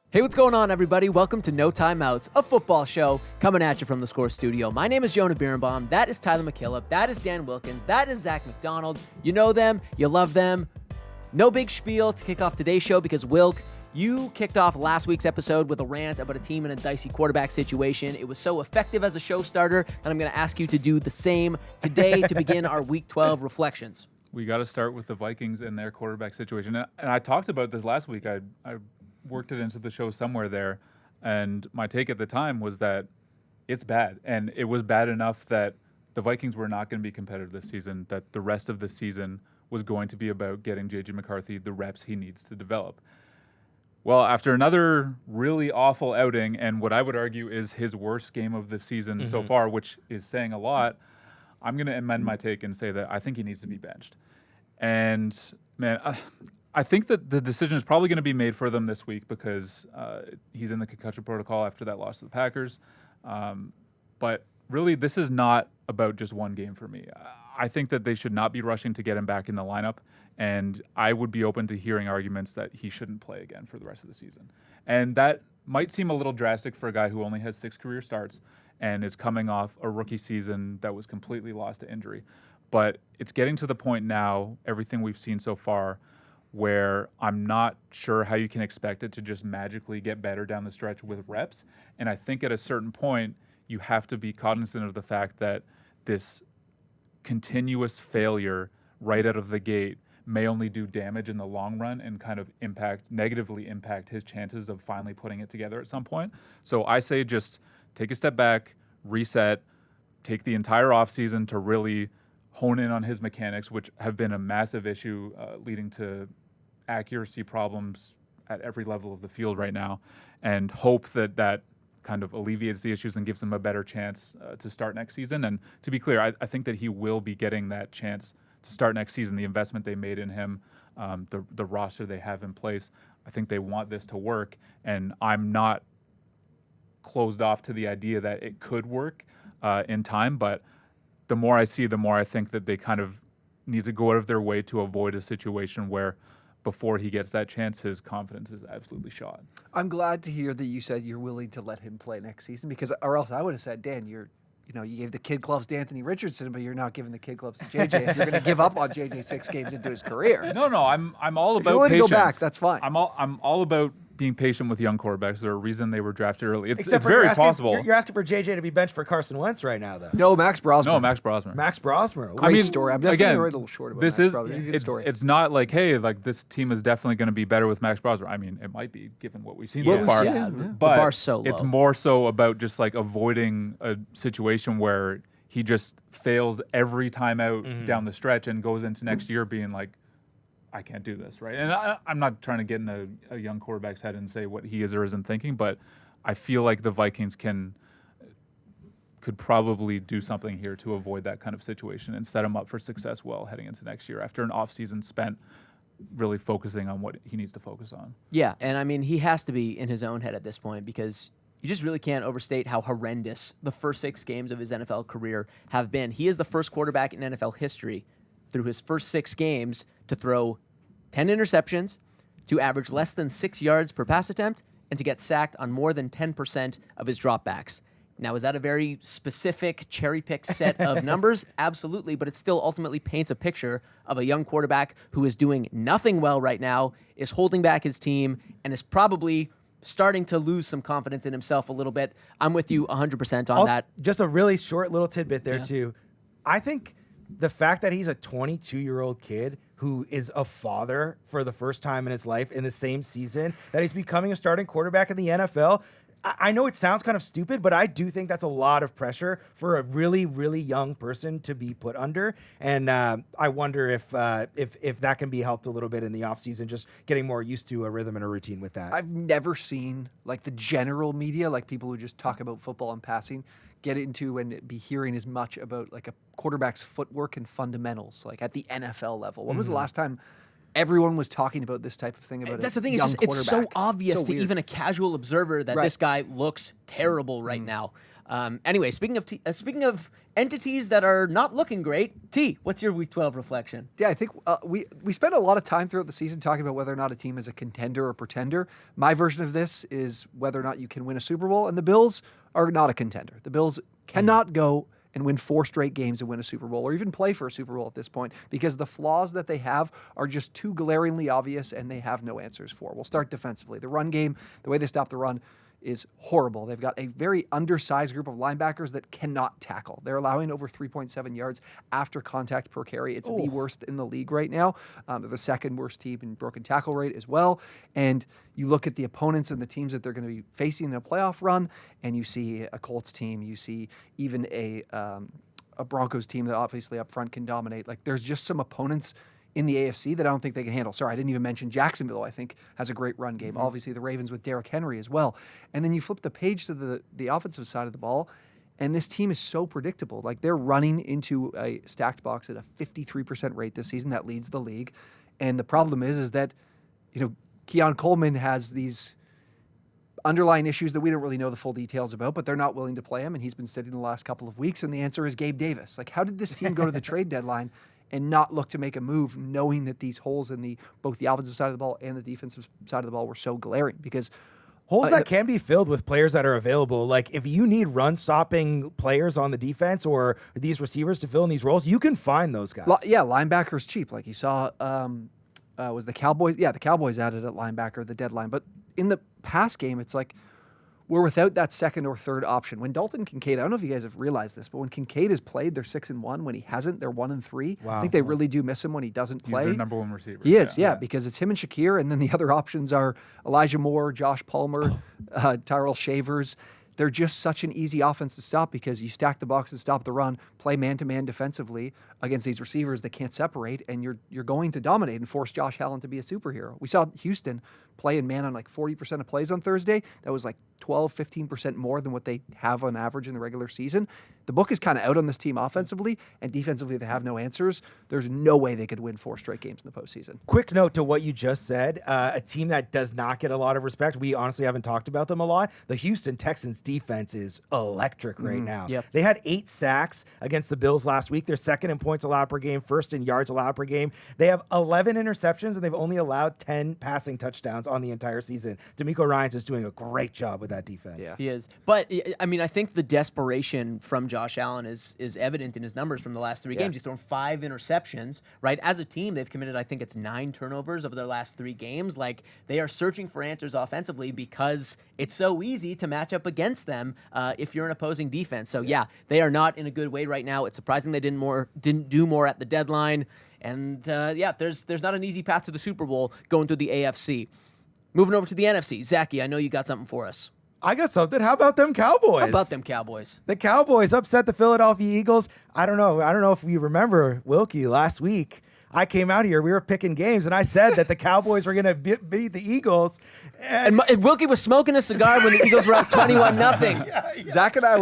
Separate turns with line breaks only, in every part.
Hey, what's going on, everybody? Welcome to No Timeouts, a football show coming at you from the Score Studio. My name is Jonah Birenbaum. That is Tyler MacKillop. That is Dan Wilkins. That is Zak McDonald. You know them. You love them. No big spiel to kick off today's show because, Wilk, you kicked off last week's episode with a rant about a team in a dicey quarterback situation. It was so effective as a show starter that I'm going to ask you to do the same today to begin our Week 12 reflections.
We got to start with the Vikings and their quarterback situation. And I talked about this last week. I worked it into the show somewhere there, and my take at the time was that it's bad, and it was bad enough that the Vikings were not going to be competitive this season, that the rest of the season was going to be about getting J.J. McCarthy the reps he needs to develop. Well, after another really awful outing, and what I would argue is his worst game of the season so far, which is saying a lot, I'm going to amend my take and say that I think he needs to be benched. And, man, I think that the decision is probably going to be made for them this week because he's in the concussion protocol after that loss to the Packers. But really, this is not about just one game for me. I think that they should not be rushing to get him back in the lineup, and I would be open to hearing arguments that he shouldn't play again for the rest of the season. And that might seem a little drastic for a guy who only has 6 career starts and is coming off a rookie season that was completely lost to injury. But it's getting to the point now, everything we've seen so far, where I'm not sure how you can expect it to just magically get better down the stretch with reps. And I think at a certain point, you have to be cognizant of the fact that this continuous failure right out of the gate may only do damage in the long run and kind of negatively impact his chances of finally putting it together at some point. So I say just take a step back, reset, take the entire offseason to really hone in on his mechanics, which have been a massive issue leading to accuracy problems at every level of the field right now, and hope that that kind of alleviates the issues and gives him a better chance to start next season. And to be clear, I think that he will be getting that chance to start next season. The investment they made in him, the roster they have in place, I think they want this to work, and I'm not closed off to the idea that it could work in time, but the more I see, the more I think that they kind of need to go out of their way to avoid a situation where before he gets that chance, his confidence is absolutely shot.
I'm glad to hear that you said you're willing to let him play next season, because, or else I would have said, Dan, you gave the kid gloves to Anthony Richardson, but you're not giving the kid gloves to JJ if you're going to give up on JJ 6 games into his career.
No, I'm all about
if you want
patience.
To go back, that's fine.
I'm all about being patient with young quarterbacks. There's a reason they were drafted early. It's
Except for
very possible.
You're asking for JJ to be benched for Carson Wentz right now, though.
No, Max Brosmer.
No, Max Brosmer.
Max Brosmer.
Great story. I'm definitely going to write a little short about
this
Max
is
Brosmer. Good story.
It's not like, hey, like this team is definitely going to be better with Max Brosmer. I mean, it might be given what we've seen so far.
Yeah,
but
the bar's so low.
It's more so about just like avoiding a situation where he just fails every time out down the stretch and goes into next year being like, I can't do this, right? And I'm not trying to get in a young quarterback's head and say what he is or isn't thinking, but I feel like the Vikings could probably do something here to avoid that kind of situation and set him up for success well heading into next year after an offseason spent really focusing on what he needs to focus on.
Yeah, and I mean, he has to be in his own head at this point because you just really can't overstate how horrendous the first 6 games of his NFL career have been. He is the first quarterback in NFL history through his first 6 games to throw 10 interceptions, to average less than 6 yards per pass attempt, and to get sacked on more than 10% of his dropbacks. Now, is that a very specific, cherry-picked set of numbers? Absolutely, but it still ultimately paints a picture of a young quarterback who is doing nothing well right now, is holding back his team, and is probably starting to lose some confidence in himself a little bit. I'm with you 100% on that.
Just a really short little tidbit there, too. I think the fact that he's a 22-year-old kid who is a father for the first time in his life in the same season that he's becoming a starting quarterback in the NFL, I know it sounds kind of stupid, but I do think that's a lot of pressure for a really, really young person to be put under. And I wonder if that can be helped a little bit in the offseason, just getting more used to a rhythm and a routine with that.
I've never seen like the general media, like people who just talk about football and passing, get into and be hearing as much about like a quarterback's footwork and fundamentals, like at the NFL level. When was the last time everyone was talking about this type of thing about
That's the thing. It's so obvious to even a casual observer that this guy looks terrible right now. Anyway, speaking of entities that are not looking great, T, what's your Week 12 reflection?
Yeah, I think we spent a lot of time throughout the season talking about whether or not a team is a contender or pretender. My version of this is whether or not you can win a Super Bowl, and the Bills are not a contender. The Bills cannot go and win 4 straight games and win a Super Bowl, or even play for a Super Bowl at this point, because the flaws that they have are just too glaringly obvious, and they have no answers for. We'll start defensively. The run game, the way they stop the run, is horrible. They've got a very undersized group of linebackers that cannot tackle. They're allowing over 3.7 yards after contact per carry. It's the worst in the league right now. They're the second worst team in broken tackle rate as well. And you look at the opponents and the teams that they're going to be facing in a playoff run, and you see a Colts team, you see even a Broncos team that obviously up front can dominate. Like, there's just some opponents in the AFC that I don't think they can handle. Sorry, I didn't even mention Jacksonville, I think, has a great run game. Obviously, the Ravens with Derrick Henry as well. And then you flip the page to the offensive side of the ball, and this team is so predictable. Like, they're running into a stacked box at a 53% rate this season. That leads the league. And the problem is that, Keon Coleman has these underlying issues that we don't really know the full details about, but they're not willing to play him, and he's been sitting the last couple of weeks, and the answer is Gabe Davis. Like, how did this team go to the trade deadline and not look to make a move, knowing that these holes in both the offensive side of the ball and the defensive side of the ball were so glaring? Because
holes that can be filled with players that are available. Like, if you need run-stopping players on the defense or these receivers to fill in these roles, you can find those guys.
Linebackers cheap. Like you saw, was the Cowboys? Yeah, the Cowboys added at linebacker at the deadline. But in the pass game, it's like, we're without that second or third option. When Dalton Kincaid, I don't know if you guys have realized this, but when Kincaid has played, they're 6-1. When he hasn't, they're 1-3.
Wow.
I think they really do miss him when he doesn't play.
He's their number one receiver.
He is, yeah, because it's him and Shakir, and then the other options are Elijah Moore, Josh Palmer, Tyrell Shavers. They're just such an easy offense to stop because you stack the box and stop the run, play man-to-man defensively against these receivers that can't separate, and you're going to dominate and force Josh Allen to be a superhero. We saw Houston play in man on like 40% of plays on Thursday. That was like 12, 15% more than what they have on average in the regular season. The book is kind of out on this team offensively, and defensively they have no answers. There's no way they could win 4 straight games in the postseason.
Quick note to what you just said. A team that does not get a lot of respect. We honestly haven't talked about them a lot. The Houston Texans defense is electric right now.
Yep.
They had 8 sacks against the Bills last week. They're second in points allowed per game, first in yards allowed per game. They have 11 interceptions, and they've only allowed 10 passing touchdowns on the entire season. D'Amico Ryans is doing a great job with that defense.
Yeah.
He is. But, I mean, I think the desperation from Josh Allen is evident in his numbers from the last 3 games. He's thrown 5 interceptions, right? As a team, they've committed, I think it's 9 turnovers over their last 3 games. Like, they are searching for answers offensively because it's so easy to match up against them if you're an opposing defense. So, yeah, they are not in a good way right now. It's surprising they didn't do more at the deadline. And, there's not an easy path to the Super Bowl going through the AFC. Moving over to the NFC. Zachy, I know you got something for us.
I got something. How about them Cowboys?
How about them Cowboys?
The Cowboys upset the Philadelphia Eagles. I don't know if you remember, Wilkie, last week. I came out here, we were picking games, and I said that the Cowboys were going to beat the Eagles.
And Wilkie was smoking a cigar when the Eagles were up 21-0.
Zach and I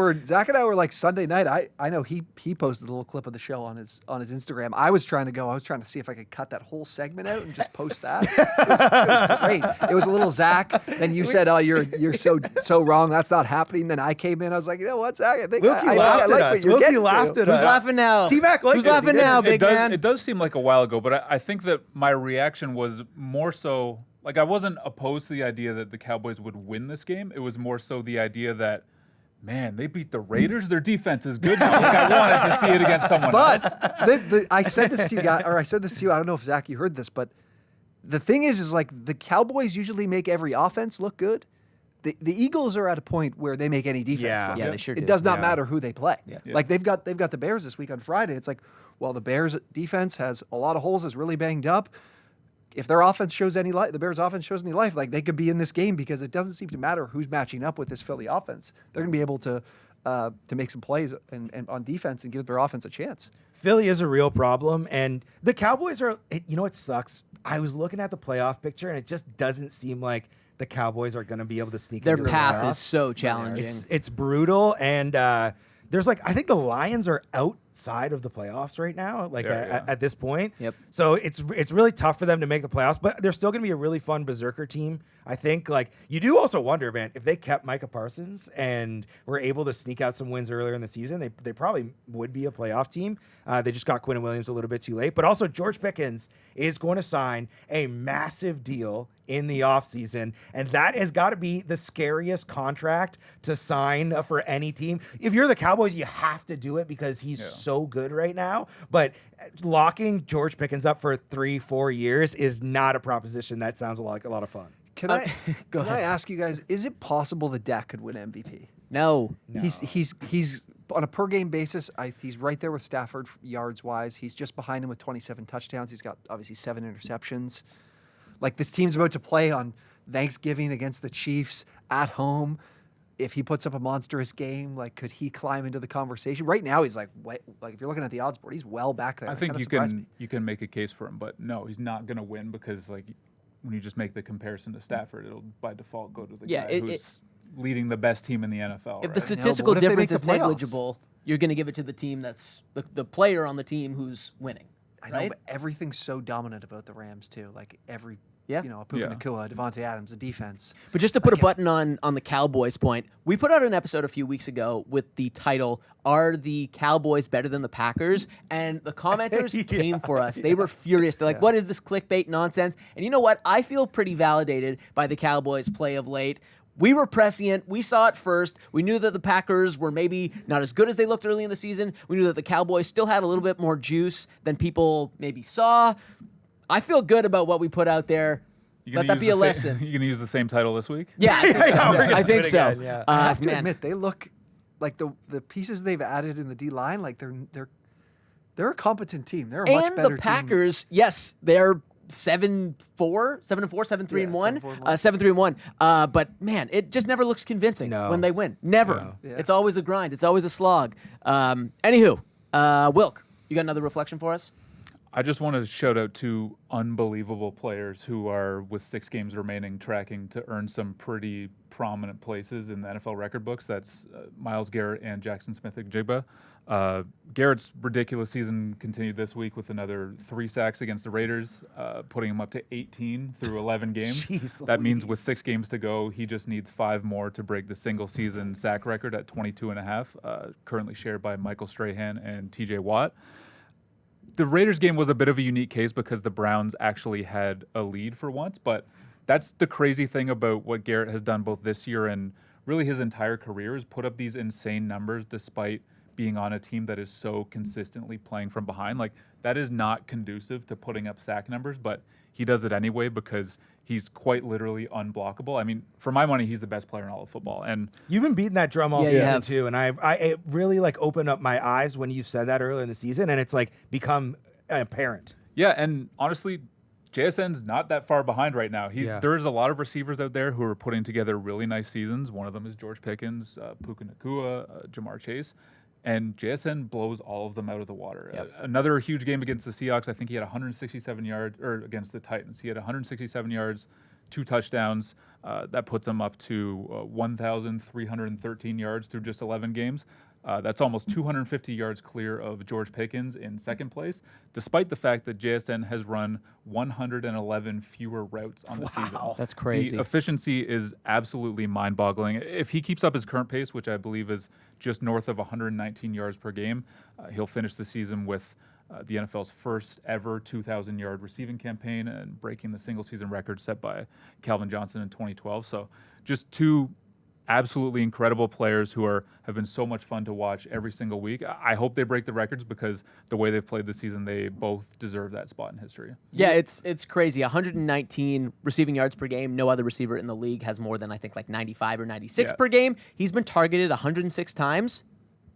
were like Sunday night. I know he posted a little clip of the show on his Instagram. I was trying to see if I could cut that whole segment out and just post that. It was great. It was a little Zach. Then you said, "Oh, you're so wrong. That's not happening." Then I came in. I was like, "You know what, Zach? I think
Wilkie
I
laughed
like
at
what
us.
you're
Wilkie
getting
laughed
to."
at us.
Who's laughing now?
T-Mac liked
Who's
it.
laughing now, big man?
It does seem like a while ago, but I think that my reaction was more so, like, I wasn't opposed to the idea that the Cowboys would win this game. It was more so the idea that, man, they beat the Raiders. Their defense is good now. Like, I wanted to see it against someone else.
But I said this to you guys, or I said this to you. I don't know if Zach, you heard this, but the thing is like the Cowboys usually make every offense look good. The Eagles are at a point where they make any defense look
Yeah,
good.
they sure do.
It does not matter who they play.
Yeah.
Like they've got the Bears this week on Friday. It's like, well, the Bears defense has a lot of holes, is really banged up. If their offense shows any life, the Bears offense shows any life, like they could be in this game because it doesn't seem to matter who's matching up with this Philly offense. They're going to be able to make some plays and on defense and give their offense a chance.
Philly is a real problem, and the Cowboys are, you know what sucks? I was looking at the playoff picture, and it just doesn't seem like the Cowboys are going to be able to sneak
Their
into the
path
playoffs.
is so challenging.
It's brutal, and there's like, I think the Lions are outside of the playoffs right now, like at this point.
Yep.
So it's really tough for them to make the playoffs, but they're still going to be a really fun berserker team. I think, like, you do also wonder, man, if they kept Micah Parsons and were able to sneak out some wins earlier in the season, they probably would be a playoff team. They just got Quinnen Williams a little bit too late. But also George Pickens is going to sign a massive deal in the offseason, and that has got to be the scariest contract to sign for any team. If you're the Cowboys, you have to do it because he's so good right now. But locking George Pickens up for 3-4 years is not a proposition that sounds like a lot of fun.
Can I ask you guys, is it possible that Dak could win MVP?
No.
He's on a per game basis, he's right there with Stafford yards wise. He's just behind him with 27 touchdowns. He's got obviously 7 interceptions. Like, this team's about to play on Thanksgiving against the Chiefs at home. If he puts up a monstrous game, like, could he climb into the conversation? Right now, he's like if you're looking at the odds board, he's well back there.
I think you can make a case for him, but no, he's not going to win because, like, when you just make the comparison to Stafford, it'll by default go to the guy who's leading the best team in the NFL.
If the statistical difference is negligible, you're going to give it to the team that's the player on the team who's winning.
I know, but everything's so dominant about the Rams too. Like a Puka Nacua, Devontae Adams, the defense.
But just to put a button on the Cowboys point, we put out an episode a few weeks ago with the title, "Are the Cowboys better than the Packers?" And the commenters came for us. They were furious. They're like, what is this clickbait nonsense? And you know what? I feel pretty validated by the Cowboys' play of late. We were prescient. We saw it first. We knew that the Packers were maybe not as good as they looked early in the season. We knew that the Cowboys still had a little bit more juice than people maybe saw. I feel good about what we put out there. Let that be a lesson.
You going to use the same title this week?
Yeah, I think so. I think so.
Again, yeah. I have to admit, they look like the pieces they've added in the D-line, like they're a competent team. They're a much better team.
And the Packers, yes, they're 7-4, 7-3-1, 7-3-1. But man, it just never looks convincing when they win. Never. No. Yeah. It's always a grind. It's always a slog. Anywho, Wilk, you got another reflection for us?
I just want to shout out 2 unbelievable players who are, with 6 games remaining, tracking to earn some pretty prominent places in the NFL record books. That's Myles Garrett and Jackson Smith-Njigba. Garrett's ridiculous season continued this week with another 3 sacks against the Raiders, putting him up to 18 through 11 games. That means with 6 games to go, he just needs 5 more to break the single-season sack record at 22.5, currently shared by Michael Strahan and TJ Watt. The Raiders game was a bit of a unique case because the Browns actually had a lead for once, but that's the crazy thing about what Garrett has done both this year and really his entire career, is put up these insane numbers despite being on a team that is so consistently playing from behind. Like, that is not conducive to putting up sack numbers, but he does it anyway because he's quite literally unblockable. I mean, for my money, he's the best player in all of football. And
you've been beating that drum all season too, and I really like opened up my eyes when you said that earlier in the season, and it's like become apparent.
Yeah, and honestly, JSN's not that far behind right now. There's a lot of receivers out there who are putting together really nice seasons. One of them is George Pickens, Puka Nacua, Jamar Chase. And JSN blows all of them out of the water.
Yep.
Another huge game against the Seahawks. I think he had 167 yards, or against the Titans. He had 167 yards, 2 touchdowns. That puts him up to 1,313 yards through just 11 games. That's almost 250 yards clear of George Pickens in second place, despite the fact that JSN has run 111 fewer routes on the season.
That's crazy.
The efficiency is absolutely mind-boggling. If he keeps up his current pace, which I believe is just north of 119 yards per game, he'll finish the season with the NFL's first ever 2,000-yard receiving campaign and breaking the single-season record set by Calvin Johnson in 2012. So just 2 absolutely incredible players who have been so much fun to watch every single week. I hope they break the records because the way they've played this season, they both deserve that spot in history.
Yeah, it's crazy. 119 receiving yards per game. No other receiver in the league has more than, I think, like 95 or 96 per game. He's been targeted 106 times.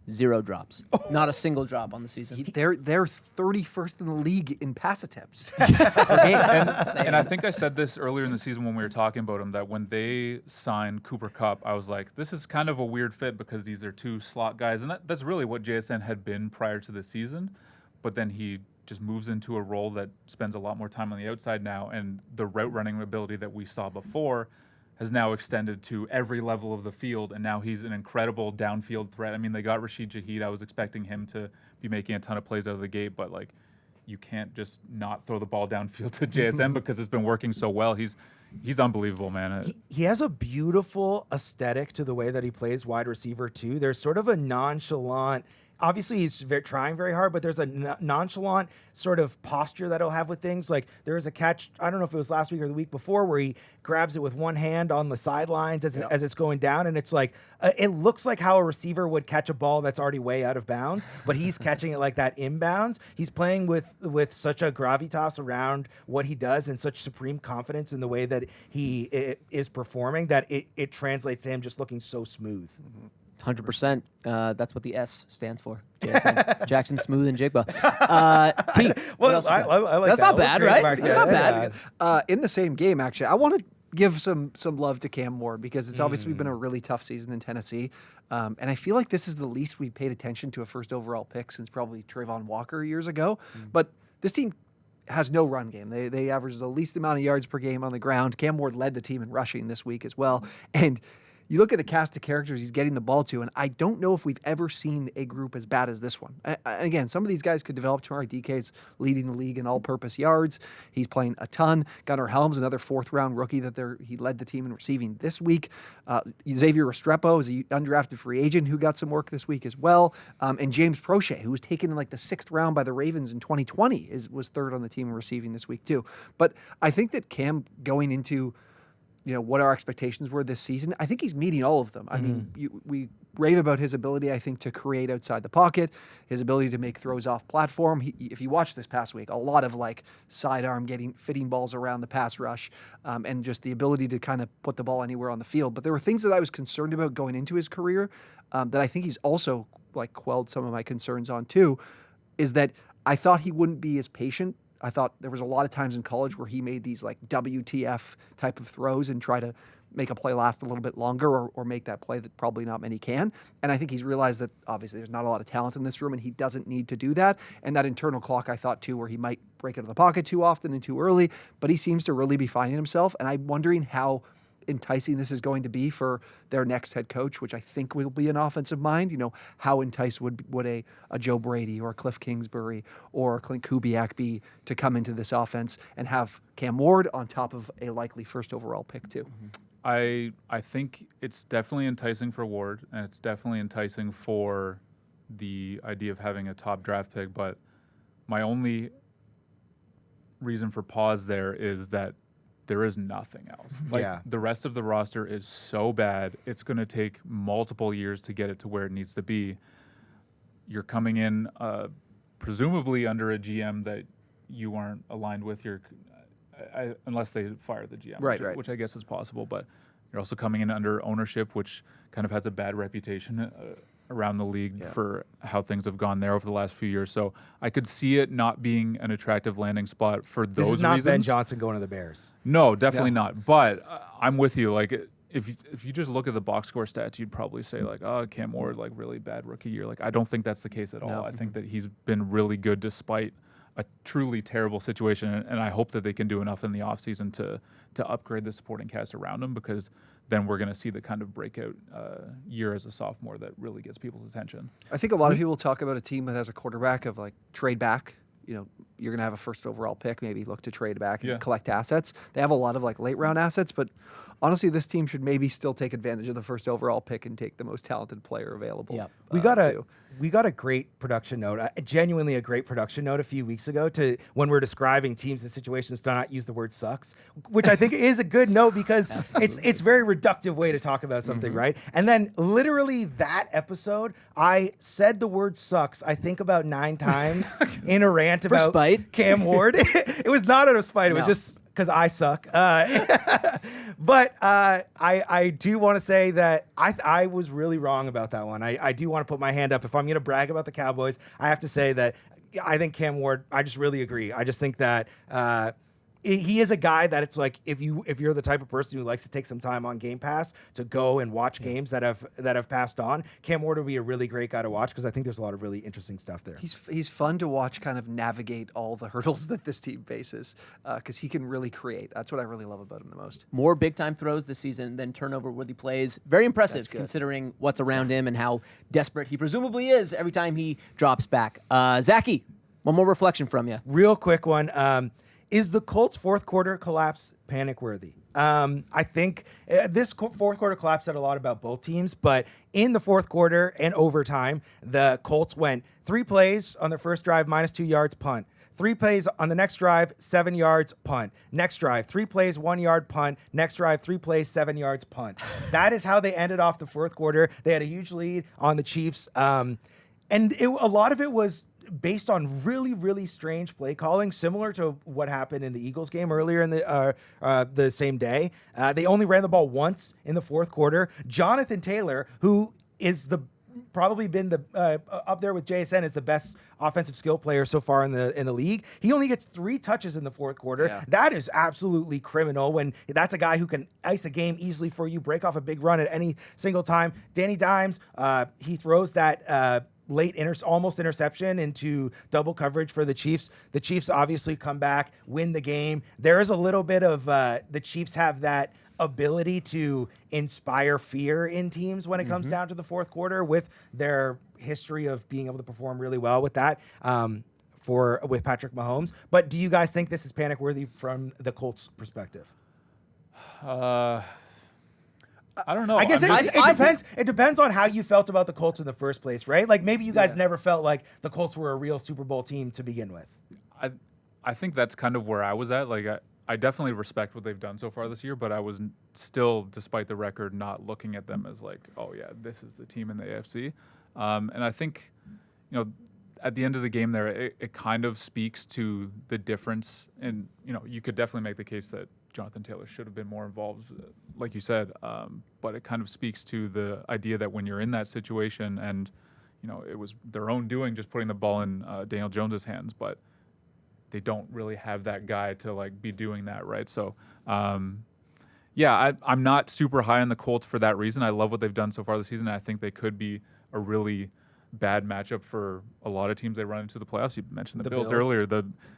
0 drops. Not a single drop on the season.
They're 31st in the league in pass attempts.
And I think I said this earlier in the season when we were talking about him, that when they signed Cooper Kupp, I was like, this is kind of a weird fit because these are 2 slot guys. And that's really what JSN had been prior to the season. But then he just moves into a role that spends a lot more time on the outside now. And the route running ability that we saw before has now extended to every level of the field, and now he's an incredible downfield threat. I mean, they got Rashid Shaheed. I was expecting him to be making a ton of plays out of the gate, but like, you can't just not throw the ball downfield to JSN because it's been working so well. He's unbelievable, man.
He has a beautiful aesthetic to the way that he plays wide receiver too. There's sort of a nonchalant. Obviously, he's trying very hard, but there's a nonchalant sort of posture that he'll have with things. Like there was a catch, I don't know if it was last week or the week before, where he grabs it with one hand on the sidelines as it's going down. And it's like, it looks like how a receiver would catch a ball that's already way out of bounds, but he's catching it like that inbounds. He's playing with such a gravitas around what he does and such supreme confidence in the way that he is performing that it translates to him just looking so smooth.
100%. That's what the S stands for. JSN. Jackson, Smooth, and Jigba. T.
Well,
I
like
that's
that.
not bad, right? That's not bad.
In the same game, actually, I want to give some love to Cam Ward because it's obviously been a really tough season in Tennessee. And I feel like this is the least we paid attention to a first overall pick since probably Trayvon Walker years ago. But this team has no run game. They average the least amount of yards per game on the ground. Cam Ward led the team in rushing this week as well. And you look at the cast of characters he's getting the ball to, and I don't know if we've ever seen a group as bad as this one. Again, some of these guys could develop tomorrow. DK's leading the league in all-purpose yards. He's playing a ton. Gunnar Helms, another fourth-round rookie that he led the team in receiving this week. Xavier Restrepo is an undrafted free agent who got some work this week as well. And James Prochet, who was taken in like the 6th round by the Ravens in 2020, was third on the team in receiving this week too. But I think that Cam going into what our expectations were this season, I think he's meeting all of them. I mean, we rave about his ability, I think, to create outside the pocket, his ability to make throws off platform. If you watch this past week, a lot of like sidearm fitting balls around the pass rush, and just the ability to kind of put the ball anywhere on the field. But there were things that I was concerned about going into his career that I think he's also like quelled some of my concerns on too, is that I thought he wouldn't be as patient. I thought there was a lot of times in college where he made these like WTF type of throws and try to make a play last a little bit longer or make that play that probably not many can. And I think he's realized that obviously there's not a lot of talent in this room and he doesn't need to do that. And that internal clock, I thought too, where he might break out of the pocket too often and too early, but he seems to really be finding himself. And I'm wondering how enticing this is going to be for their next head coach, which I think will be an offensive mind. How enticed would a Joe Brady or a Cliff Kingsbury or a Clint Kubiak be to come into this offense and have Cam Ward on top of a likely first overall pick too?
I think it's definitely enticing for Ward, and it's definitely enticing for the idea of having a top draft pick, but my only reason for pause there is that there is nothing else. The rest of the roster is so bad, it's going to take multiple years to get it to where it needs to be. You're coming in presumably under a GM that you aren't aligned with, unless they fire the GM, which I guess is possible. But you're also coming in under ownership, which kind of has a bad reputation around the league for how things have gone there over the last few years. So I could see it not being an attractive landing spot for those reasons.
This is not Ben Johnson going to the Bears.
No, definitely not. But I'm with you. Like, if you just look at the box score stats, you'd probably say like, oh, Cam Ward, like really bad rookie year. Like, I don't think that's the case at all. I think that he's been really good despite a truly terrible situation, and I hope that they can do enough in the offseason to upgrade the supporting cast around him, because then we're going to see the kind of breakout year as a sophomore that really gets people's attention.
I think a lot of people talk about a team that has a quarterback of like trade back. You're going to have a first overall pick, maybe look to trade back and collect assets. They have a lot of like late round assets, but honestly, this team should maybe still take advantage of the first overall pick and take the most talented player available.
Yeah.
We got a great production note, genuinely a great production note a few weeks ago to when we're describing teams and situations to not use the word sucks, which I think is a good note because it's a very reductive way to talk about something, right? And then literally that episode, I said the word sucks, I think about 9 times in a rant about Cam Ward. It was not out of spite. It was just because I suck. But I do want to say that I was really wrong about that one. I do want to put my hand up. If I'm going to brag about the Cowboys, I have to say that I think Cam Ward, I just really agree. I just think that he is a guy that it's like if you're the type of person who likes to take some time on Game Pass to go and watch games that have passed on, Cam Ward would be a really great guy to watch because I think there's a lot of really interesting stuff there.
He's fun to watch, kind of navigate all the hurdles that this team faces because he can really create. That's what I really love about him the most.
More big time throws this season than turnover-worthy plays. Very impressive considering what's around him and how desperate he presumably is every time he drops back. Zachy, one more reflection from you.
Real quick one. Is the Colts' fourth quarter collapse panic-worthy? I think this fourth quarter collapse said a lot about both teams, but in the fourth quarter and overtime, the Colts went 3 plays on their first drive, -2 yards, punt. 3 plays on the next drive, 7 yards, punt. Next drive, 3 plays, 1 yard, punt. Next drive, 3 plays, 7 yards, punt. That is how they ended off the fourth quarter. They had a huge lead on the Chiefs, and a lot of it was based on really, really strange play calling, similar to what happened in the Eagles game earlier in the same day. They only ran the ball once in the fourth quarter. Jonathan Taylor, who is probably been up there with JSN as the best offensive skill player so far in the league. He only gets 3 touches in the fourth quarter. Yeah. That is absolutely criminal when that's a guy who can ice a game easily for you, break off a big run at any single time. Danny Dimes, he throws that late almost interception into double coverage for the Chiefs. The Chiefs obviously come back, win the game. There is a little bit of the Chiefs have that ability to inspire fear in teams when it comes down to the fourth quarter with their history of being able to perform really well with that with Patrick Mahomes. But do you guys think this is panic worthy from the Colts perspective?
I don't know.
I guess it depends. It depends on how you felt about the Colts in the first place, right? Like maybe you guys never felt like the Colts were a real Super Bowl team to begin with.
I think that's kind of where I was at. Like I definitely respect what they've done so far this year, but I was still, despite the record, not looking at them as like, oh yeah, this is the team in the AFC. And I think, at the end of the game there, it kind of speaks to the difference. And, you could definitely make the case that Jonathan Taylor should have been more involved, like you said. But it kind of speaks to the idea that when you're in that situation and, it was their own doing just putting the ball in Daniel Jones's hands, but they don't really have that guy to like be doing that, right? So, I'm not super high on the Colts for that reason. I love what they've done so far this season. And I think they could be a really bad matchup for a lot of teams they run into the playoffs. You mentioned the Bills earlier.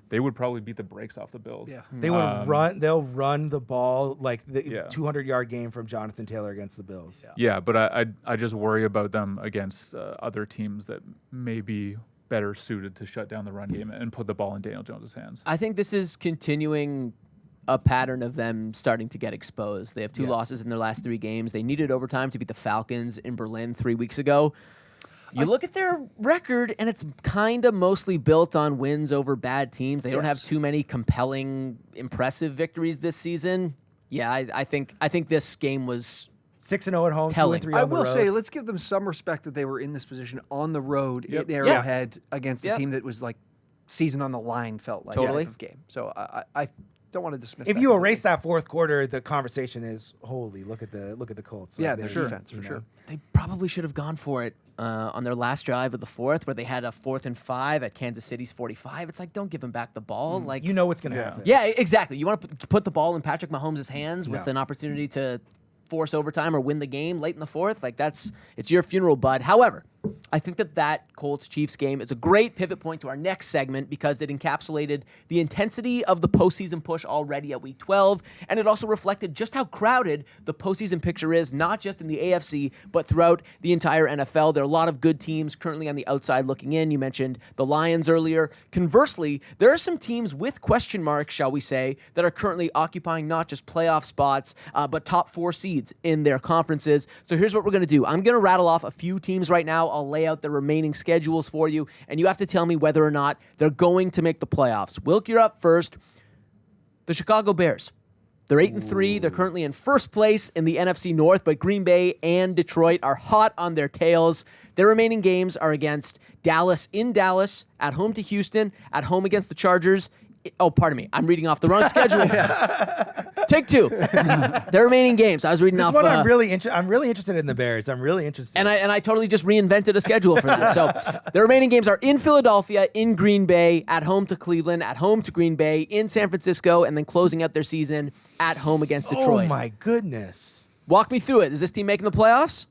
They would probably beat the brakes off the Bills.
Yeah.
They would run. They'll run the ball like the 200-yard game from Jonathan Taylor against the Bills.
Yeah, but I just worry about them against other teams that may be better suited to shut down the run game and put the ball in Daniel Jones' hands.
I think this is continuing a pattern of them starting to get exposed. They have 2 losses in their last 3 games. They needed overtime to beat the Falcons in Berlin 3 weeks ago. You look at their record, and it's kind of mostly built on wins over bad teams. They don't have too many compelling, impressive victories this season. Yeah, I think this game was
6-0 at home,
telling.
2-3 on the road.
I will say, let's give them some respect that they were in this position on the road in Arrowhead against a team that was like season on the line, felt like
Totally.
type of game. So I don't want to dismiss.
If you erase that fourth quarter, the conversation is holy. Look at the Colts.
Yeah,
like,
their defense for sure.
They probably should have gone for it on their last drive of the fourth, where they had a 4th and 5 at Kansas City's 45. It's like, don't give them back the ball. Like
You know what's going to happen.
Yeah, exactly. You want to put the ball in Patrick Mahomes' hands with an opportunity to force overtime or win the game late in the fourth. Like it's your funeral, bud. However, I think that Colts-Chiefs game is a great pivot point to our next segment because it encapsulated the intensity of the postseason push already at Week 12, and it also reflected just how crowded the postseason picture is, not just in the AFC, but throughout the entire NFL. There are a lot of good teams currently on the outside looking in. You mentioned the Lions earlier. Conversely, there are some teams with question marks, shall we say, that are currently occupying not just playoff spots, but top 4 seeds in their conferences. So here's what we're going to do. I'm going to rattle off a few teams right now. I'll lay out the remaining schedules for you, and you have to tell me whether or not they're going to make the playoffs. Wilk, you're up first. The Chicago Bears. They're 8-3. They're currently in first place in the NFC North, but Green Bay and Detroit are hot on their tails. Their remaining games are against Dallas in Dallas, at home to Houston, at home against the Chargers, Oh, pardon me. I'm reading off the wrong schedule. Take two. Their remaining games. I was reading
This
off.
one I'm really interested in the Bears. I'm really interested.
And I totally just reinvented a schedule for them. So the remaining games are in Philadelphia, in Green Bay, at home to Cleveland, at home to Green Bay, in San Francisco, and then closing out their season at home against Detroit.
Oh my goodness.
Walk me through it. Is this team making the playoffs?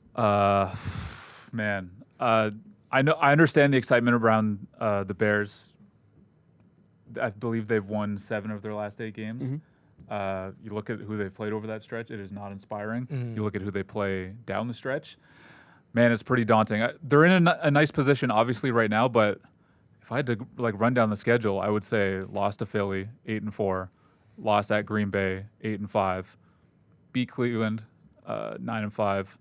Man, I understand the excitement around the Bears. I believe they've won 7 of their last 8 games. You look at who they've played over that stretch; it is not inspiring. You look at who they play down the stretch. Man, it's pretty daunting. They're in a nice position, obviously, right now. But if I had to run down the schedule, I would say lost to Philly, 8-4, lost at Green Bay, 8-5, beat Cleveland, 9-5.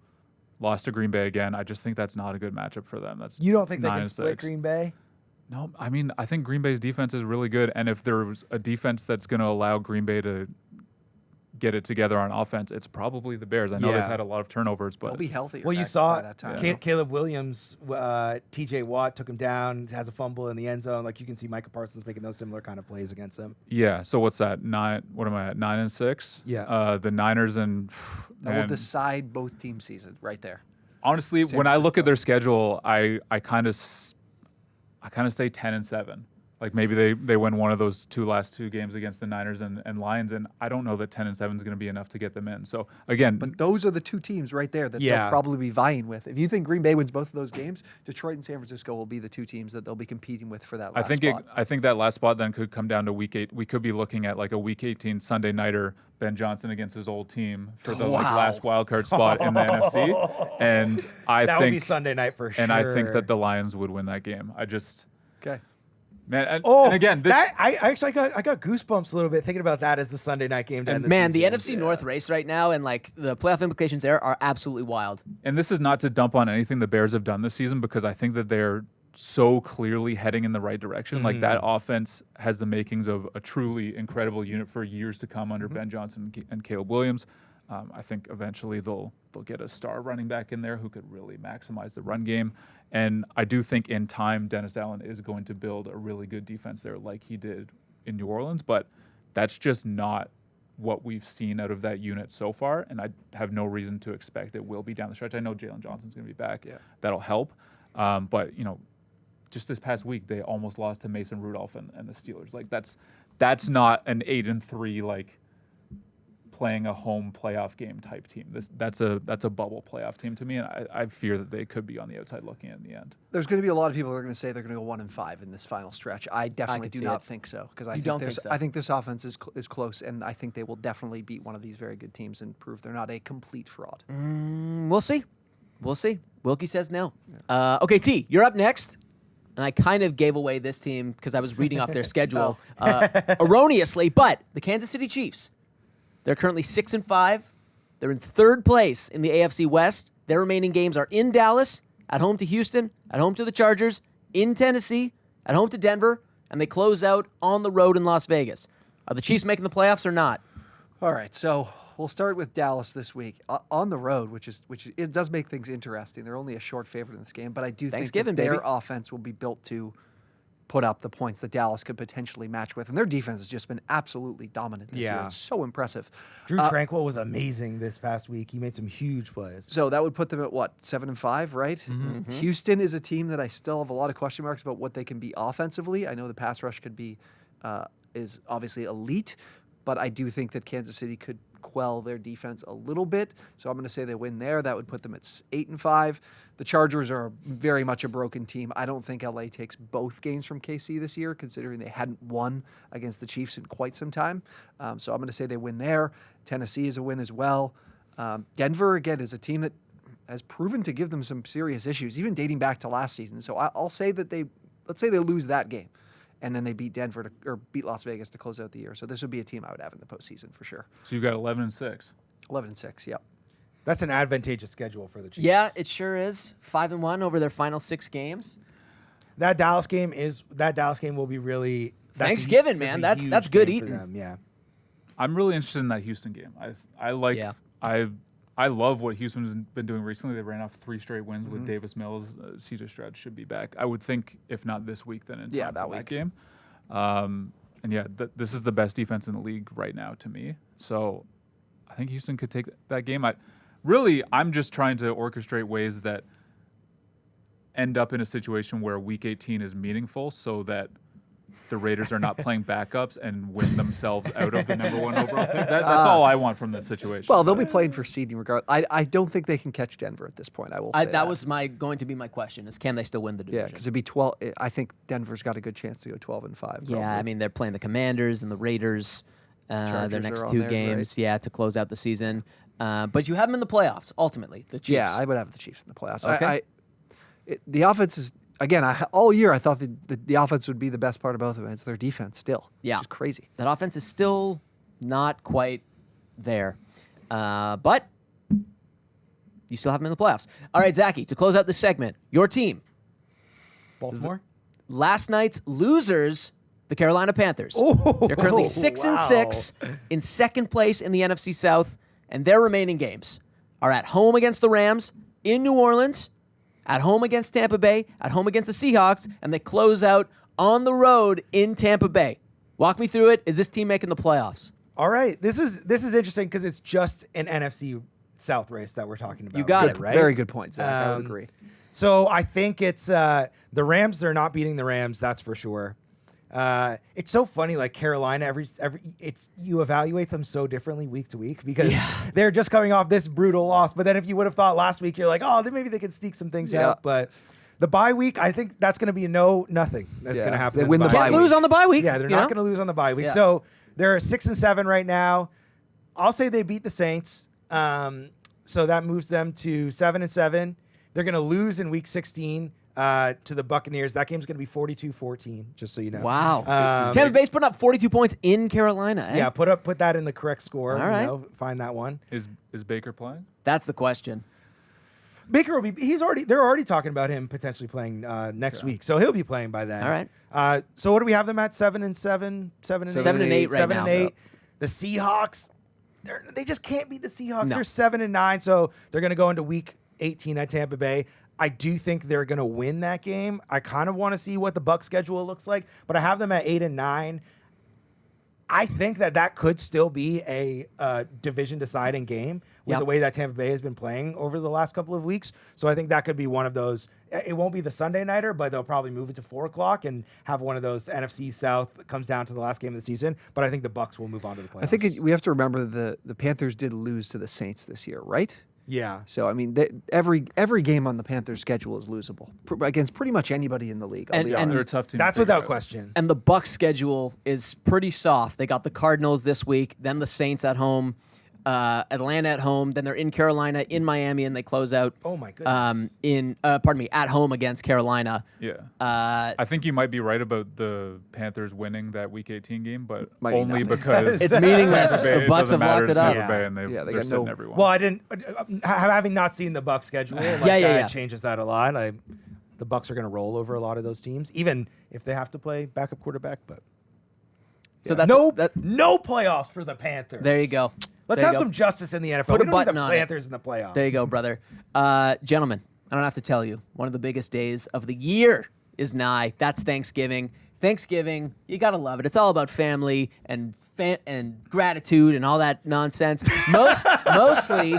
Lost to Green Bay again. I just think that's not a good matchup for them.
You don't think they can
9-6.
split Green Bay?
No, I mean, I think Green Bay's defense is really good, and if there's a defense that's going to allow Green Bay to get it together on offense, it's probably the Bears. I know they've had a lot of turnovers, but
They'll be healthier.
Well, you saw
by that time.
Caleb Williams, T.J. Watt took him down, has a fumble in the end zone. Like you can see Micah Parsons making those similar kind of plays against him.
yeah. So what's that? 9? What am I at? 9-6.
Yeah.
The Niners and
That will decide both team seasons right there.
honestly,
San
when I look
Francisco.
at their schedule, I kind of say 10-7. Like maybe they win one of those last two games against the Niners and Lions, and I don't know that 10-7 is going to be enough to get them in. So again,
But those are the two teams right there that they'll
Yeah.
probably be vying with. If you think Green Bay wins both of those games, Detroit and San Francisco will be the two teams that they'll be competing with for that last spot.
I think that last spot then could come down to week 8. We could be looking at like a week 18 Sunday nighter, Ben Johnson against his old team for the last wild card spot in the NFC. And
That would be Sunday night for sure.
And I think that the Lions would win that game.
Okay.
Man, and
Oh,
again, this
I actually got goosebumps a little bit thinking about that as the Sunday night game. To end
Man, the
season.
NFC North race right now and like the playoff implications there are absolutely wild.
and this is not to dump on anything the Bears have done this season because I think that they're so clearly heading in the right direction. Like that offense has the makings of a truly incredible unit for years to come under Ben Johnson and Caleb Williams. I think eventually they'll get a star running back in there who could really maximize the run game. And I do think in time, Dennis Allen is going to build a really good defense there like he did in New Orleans. But that's just not what we've seen out of that unit so far. And I have no reason to expect it will be down the stretch. I know Jalen Johnson's going to be back. Yeah. That'll help. But, just this past week, they almost lost to Mason Rudolph and the Steelers. Like that's not an 8-3 like playing a home playoff game type team. That's a bubble playoff team to me, and I fear that they could be on the outside looking in the end.
There's going to be a lot of people that are going to say they're going to go 1-5 in this final stretch. I definitely do not think so because I think this offense is close, and I think they will definitely beat one of these very good teams and prove they're not a complete fraud.
We'll see. Wilkie says no. Okay, T, you're up next. And I kind of gave away this team because I was reading off their schedule erroneously, but the Kansas City Chiefs, they're currently 6-5. They're in third place in the AFC West. Their remaining games are in Dallas, at home to Houston, at home to the Chargers, in Tennessee, at home to Denver, and they close out on the road in Las Vegas. Are the Chiefs making the playoffs or not?
All right, so we'll start with Dallas this week on the road, which it does make things interesting. They're only a short favorite in this game, but I do think that their offense will be built to put up the points that Dallas could potentially match with, and their defense has just been absolutely dominant this year. It's so impressive.
Drew Tranquill was amazing this past week. He made some huge plays.
So that would put them at what, 7-5, right?
Mm-hmm.
Houston is a team that I still have a lot of question marks about what they can be offensively. I know the pass rush could be is obviously elite, but I do think that Kansas City could quell their defense a little bit. So I'm going to say they win there. That would put them at 8-5. The Chargers are very much a broken team. I don't think LA takes both games from KC this year, considering they hadn't won against the Chiefs in quite some time. So I'm going to say they win there. Tennessee is a win as well. Denver, again, is a team that has proven to give them some serious issues, even dating back to last season. So I'll say that let's say they lose that game, and then they beat Denver or beat Las Vegas to close out the year. So this would be a team I would have in the postseason for sure.
So you've got 11-6.
11-6, yeah.
That's an advantageous schedule for the Chiefs.
Yeah, it sure is. 5-1 over their final 6 games.
That Dallas game will be really
Thanksgiving, man. That's good
game for
eating.
them, yeah.
I'm really interested in that Houston game. I love what Houston's been doing recently. They ran off 3 straight wins with Davis Mills. CJ Stroud should be back. I would think, if not this week, then in time
that
for
week.
that game. And yeah, this is the best defense in the league right now to me. So I think Houston could take that game. I'm just trying to orchestrate ways that end up in a situation where Week 18 is meaningful, so that the Raiders are not playing backups and win themselves out of the number 1 overall pick. That's all I want from this situation.
Well, they'll be playing for seeding regardless. I don't think they can catch Denver at this point. I will say
that was going to be my question: is can they still win the division?
Yeah, because it'd be 12. I think Denver's got a good chance to go 12-5.
Yeah, I mean they're playing the Commanders and the Raiders. Their next 2 games, to close out the season. But you have them in the playoffs ultimately. The Chiefs.
Yeah, I would have the Chiefs in the playoffs.
Okay.
The offense is. Again, all year I thought the offense would be the best part of both of them. It's their defense still.
Yeah.
Which is crazy.
That offense is still not quite there. But you still have them in the playoffs. All right, Zachy, to close out this segment, your team.
Baltimore?
Last night's losers, the Carolina Panthers. They're currently 6-6 in second place in the NFC South, and their remaining games are at home against the Rams, in New Orleans, at home against Tampa Bay, at home against the Seahawks, and they close out on the road in Tampa Bay. Walk me through it. Is this team making the playoffs?
All right. This is interesting because it's just an NFC South race that we're talking about.
You got it.
Right?
Very good point, Zach. I would agree.
So I think it's the Rams. They're not beating the Rams. That's for sure. It's so funny, like Carolina, you evaluate them so differently week to week because they're just coming off this brutal loss. But then if you would have thought last week, you're like, oh, then maybe they could sneak some things out. But the bye week, I think that's going to be nothing that's going to happen.
They win the bye
Can't
week.
lose on the bye week.
Yeah, they're not going to lose on the bye week.
Yeah.
So they're 6-7 right now. I'll say they beat the Saints. So that moves them to 7-7. They're going to lose in week 16. To the Buccaneers. That game's going to be 42-14, just so you know.
Wow. Tampa Bay's putting up 42 points in Carolina. Eh?
Yeah, put that in the correct score.
All right.
Find that one.
Is Baker playing?
That's the question.
Baker will be. They're already talking about him potentially playing next week, so he'll be playing by then.
All
right. So what do we have them at? 7-7, 7-8,
7-8 right now.
7-8. The Seahawks. They just can't beat the Seahawks.
No.
They're 7-9, so they're going to go into week 18 at Tampa Bay. I do think they're going to win that game. I kind of want to see what the Bucs schedule looks like, but I have them at 8-9. I think that could still be a division-deciding game with the way that Tampa Bay has been playing over the last couple of weeks. So I think that could be one of those. It won't be the Sunday nighter, but they'll probably move it to 4 o'clock and have one of those NFC South that comes down to the last game of the season. But I think the Bucs will move on to the playoffs.
I think we have to remember the Panthers did lose to the Saints this year, right?
Yeah.
So, I mean, every game on the Panthers' schedule is losable against pretty much anybody in the league. I'll be honest.
They're a tough team.
That's
to figure
without
out.
question.
And the Bucs schedule is pretty soft. They got the Cardinals this week, then the Saints at home, Atlanta at home, then they're in Carolina, in Miami, and they close out.
Oh my goodness.
At home against Carolina.
Yeah. I think you might be right about the Panthers winning that Week 18 game, but
Might be
only
nothing.
because
It's meaningless.
Tampa Bay,
The Bucs
doesn't
have locked
matter to
it up.
Tampa Bay, and
Yeah, they
they're
got
sitting
no-
everyone.
Well, I didn't. Having not seen the Bucs schedule, that changes that a lot. The Bucs are going to roll over a lot of those teams, even if they have to play backup quarterback. But
So that's
no playoffs for the Panthers.
there you go.
Let's
There
have
you go.
some justice in the NFL.
Put a
We don't need
button
the
on it.
Panthers in the playoffs.
There you go, brother. Gentlemen, I don't have to tell you, one of the biggest days of the year is nigh. That's Thanksgiving. Thanksgiving, you gotta love it. It's all about family and gratitude and all that nonsense. Mostly,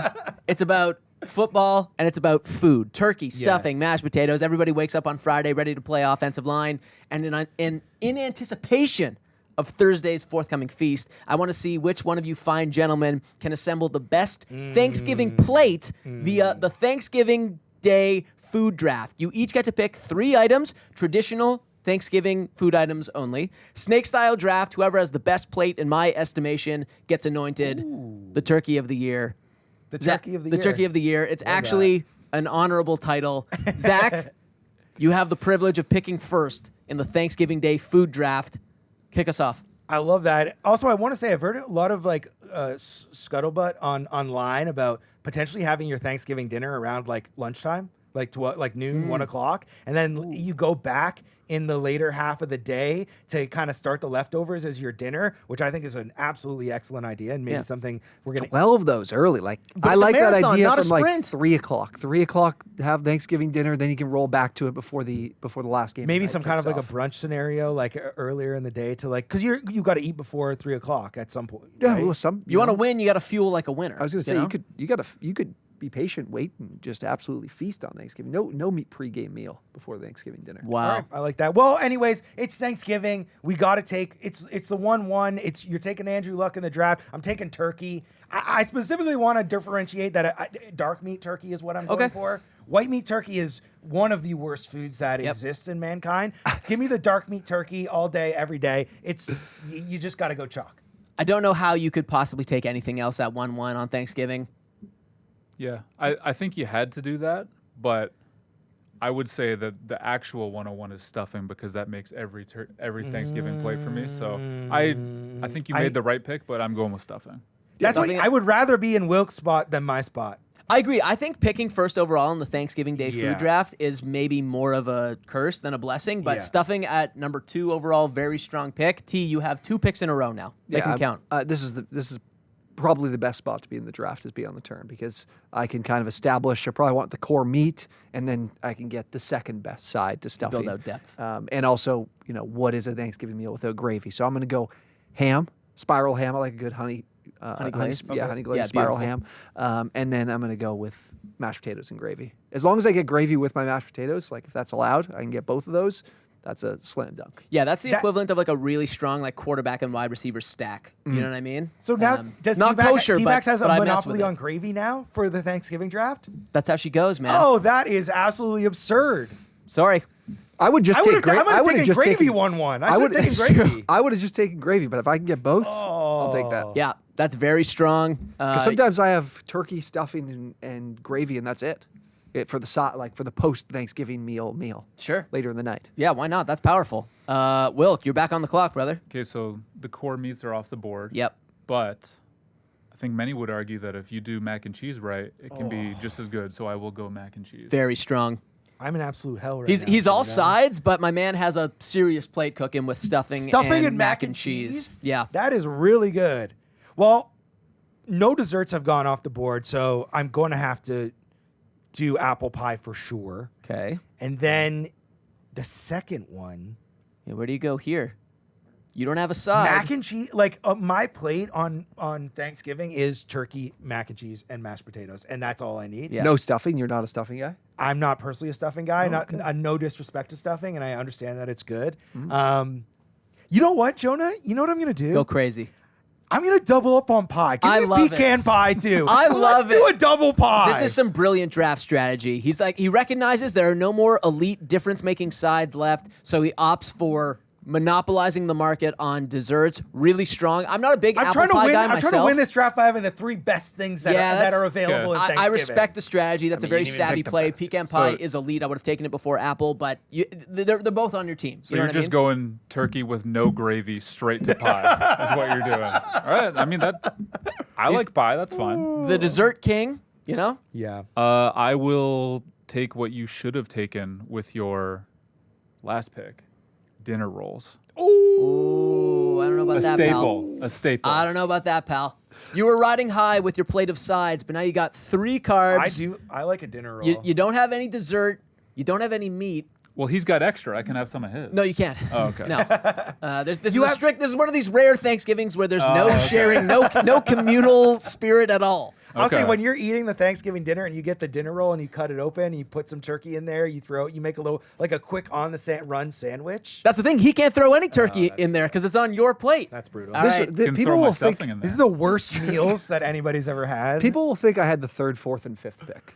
it's about football and it's about food. Turkey, stuffing, mashed potatoes. Everybody wakes up on Friday ready to play offensive line. And in anticipation of Thursday's forthcoming feast, I want to see which one of you fine gentlemen can assemble the best Thanksgiving plate via the Thanksgiving Day food draft. You each get to pick 3 items, traditional Thanksgiving food items only. Snake-style draft, whoever has the best plate, in my estimation, gets anointed the turkey of the year.
The turkey of the
The
year.
turkey of the year. It's actually an honorable title. Zach, you have the privilege of picking first in the Thanksgiving Day food draft. Kick us off.
I love that. Also, I want to say I've heard a lot of scuttlebutt online about potentially having your Thanksgiving dinner around like lunchtime, like noon, 1 o'clock, and then you go back in the later half of the day to kind of start the leftovers as your dinner, which I think is an absolutely excellent idea and maybe something we're going to
12 of those early. Like
But
I
it's a
like that
marathon,
idea
not a
from like
sprint.
3 o'clock. 3 o'clock, have Thanksgiving dinner, then you can roll back to it before the last game.
maybe
of the
some
night
kind of
kicks
like
off.
a brunch scenario, like earlier in the day to like, because you got to eat before 3 o'clock at some point.
Yeah,
right?
well, some
You want to
know,
win, you got to fuel like a winner.
I was going to say
know?
you could be patient, wait, and just absolutely feast on Thanksgiving. No meat pregame meal before Thanksgiving dinner.
Wow.
All right, I like that. Well, anyways, it's Thanksgiving. We got to take it's the 1-1. You're taking Andrew Luck in the draft. I'm taking turkey. I specifically want to differentiate that dark meat turkey is what I'm going for. White meat turkey is one of the worst foods that exists in mankind. Give me the dark meat turkey all day, every day. You just got to go chalk.
I don't know how you could possibly take anything else at 1-1 on Thanksgiving.
Yeah, I think you had to do that, but I would say that the actual 101 is stuffing because that makes every Thanksgiving plate for me. So I think you made the right pick, but I'm going with stuffing.
That's why
Stuffing-
I would rather be in Wilk's spot than my spot.
I agree. I think picking first overall in the Thanksgiving Day
Yeah.
food draft is maybe more of a curse than a blessing, but
Yeah.
stuffing at number 2 overall, very strong pick. T, you have 2 picks in a row now. They can count.
This is probably the best spot to be in the draft is be on the turn because I can kind of establish. I probably want the core meat, and then I can get the second best side to stuffing.
Build out depth.
And also, what is a Thanksgiving meal without gravy? So I'm going to go ham, spiral ham. I like a good honey
glazed?
Yeah,
Okay.
honey glazed
Yeah,
spiral
beautiful.
ham. And then I'm going to go with mashed potatoes and gravy. As long as I get gravy with my mashed potatoes, like if that's allowed, I can get both of those. That's a slam dunk.
Yeah, that's the
That-
equivalent of like a really strong like quarterback and wide receiver stack. You know what I mean?
So now, does
not kosher,
T-Max
but
has a
I mess with
monopoly
it.
on gravy now for the Thanksgiving draft?
That's how she goes, man.
Oh, that is absolutely absurd.
Sorry.
I would just
I
take
would have taken gravy 1-1. I would have
It's
taken
true.
gravy.
I would have just taken gravy, but if I can get both, I'll take that.
Yeah, that's very strong.
Because sometimes I have turkey stuffing and gravy, and that's it. For the post Thanksgiving meal.
Sure.
Later in the night.
Yeah, why not? That's powerful. Wilk, you're back on the clock, brother.
Okay, so the core meats are off the board.
Yep.
But I think many would argue that if you do mac and cheese right, it can be just as good. So I will go mac and cheese.
Very strong.
I'm in absolute hell right now.
He's all
so
sides, but my man has a serious plate cooking with stuffing and mac and cheese. Yeah.
That is really good. Well, no desserts have gone off the board, so I'm going to have to do apple pie for sure.
Okay.
And then the second one,
Yeah, where do you go here? You don't have a side.
mac and cheese. Like my plate on Thanksgiving is turkey, mac and cheese, and mashed potatoes, and that's all I need.
Yeah.
No stuffing. You're not a stuffing guy.
I'm not personally a stuffing guy. No disrespect to stuffing, and I understand that it's good. You know what, Jonah? You know what I'm gonna do?
Go crazy.
I'm gonna double up on pie. Give
I
me
love
pecan pie too.
I love
Let's do
it.
a double pie.
This is some brilliant draft strategy. He recognizes there are no more elite difference-making sides left, so he opts for monopolizing the market on desserts. Really strong. I'm not a big apple pie guy
I'm
myself.
trying to win this draft by having the 3 best things that,
Yeah,
that are available in
I
Thanksgiving.
respect the strategy. That's
I
a
mean,
very
you didn't even
savvy
pick the
play.
best.
Pecan pie
So-
is elite. I would have taken it before apple, but they're both on your team.
So
You know
you're
what
just
I mean?
going turkey with no gravy straight to pie. That's what you're doing. All right. I mean I like pie. That's fine.
The dessert king. You know.
Yeah.
I will take what you should have taken with your last pick, dinner rolls.
Ooh, I don't know about
A
that,
staple.
pal.
A staple.
I don't know about that, pal. You were riding high with your plate of sides, but now you got 3 carbs.
I like a dinner roll.
You don't have any dessert. You don't have any meat.
Well, he's got extra. I can have some of his.
No, you can't.
Oh, okay.
No. This is one of these rare Thanksgivings where there's no sharing, no communal spirit at all.
I'll say
Okay.
when you're eating the Thanksgiving dinner and you get the dinner roll and you cut it open, you put some turkey in there, you make a little like a quick on the run sandwich.
That's the thing. He can't throw any turkey in there because it's on your plate.
That's brutal.
All right.
Can
People
throw my
will think
stuffing in there.
This is the worst meals that anybody's ever had.
people will think I had the 3rd, 4th, and 5th pick